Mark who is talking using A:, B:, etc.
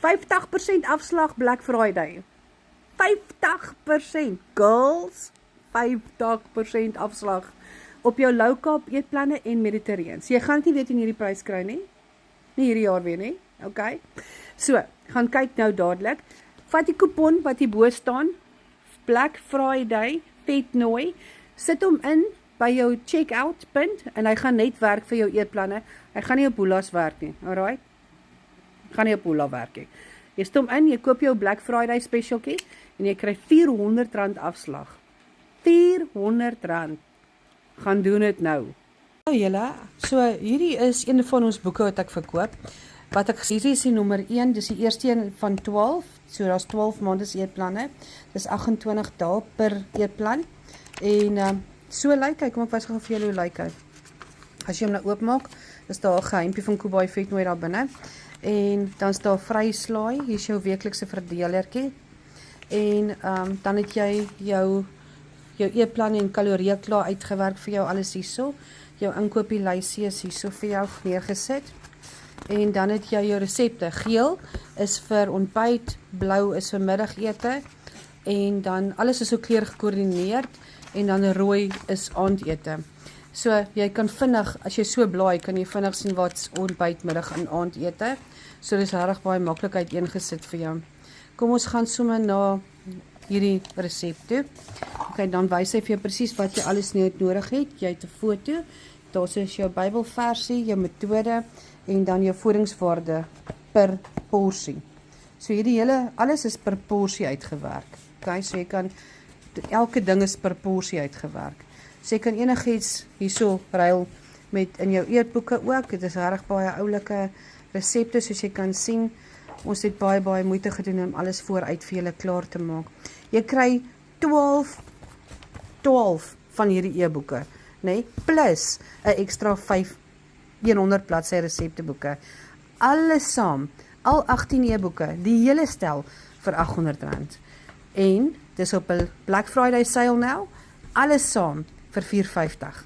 A: 50% afslag Black Friday. 50%. Girls, 50% afslag op jou low carb eetplanne en Mediterraneans. Jy gaan dit nie weet in hierdie prys kry nie. Nie hierdie jaar weer nie. Okay. So, gaan kyk nou dadelik. Vat die kupon wat hier bo staan. Black Friday, vetnooi. Sit hom in by jou check-out punt en hy gaan net werk vir jou eetplanne. Hy gaan nie op Hoela's werk nie. Alright? Gaan nie op Hoela werk nie. Jy sit hom in, jy koop jou Black Friday specialkie en jy kry R400 afslag. R400. Gaan doen dit nou.
B: Nou julle, so hierdie is een van ons boeke wat ek verkoop. Wat ek gesê is die nommer 1, dis die eerste een van 12. So daar's 12 maande se eetplanne. Dis 28 dae per eetplan. En so lyk hy, kom ek wys gou vir julle hoe lyk hy. As jy hom nou oopmaak, is daar 'n geheimpie van Kobai vetnooi daar binne. En dan is daar vryslaai, hier is jou weeklikse verdelertjie. En dan het jy jou eetplan en kalorieë klaar uitgewerk vir jou alles hierso. Jou inkopieslysie is hierso vir jou neergesit. En dan het jy jou resepte. Geel is vir ontbyt, blou is vir middagete en dan alles is so kleur gekoördineer en dan rooi is aandete. So jy kan vinnig, as jy so blaai, kan jy vinnig sien wat's ontbyt, middag en aandete. So dis regtig baie maklik uiteengesit vir jou. Kom ons gaan sommer na hierdie resep toe. Okay, dan wys hy vir jou presies wat jy alles nodig het. Jy het 'n foto, daar is jou Bybelversie, jou metode en dan jou voedingswaarde per porsie. So hierdie hele, alles is per porsie uitgewerk. Okay, so jy kan, elke ding is per porsie uitgewerk. So jy kan enigiets hierso ruil met in jou eetboeke ook. Dit is regtig baie oulike resepte soos jy kan sien. Ons het baie moeite gedoen om alles vooruit vir julle klaar te maak. Jy kry 12 van hierdie e-boeke, nê? Plus 'n ekstra 100 bladsy resepteboeke. Alles saam, al 18 e-boeke, die hele stel vir R800. En dis op 'n Black Friday sale nou, alles saam vir $4.50.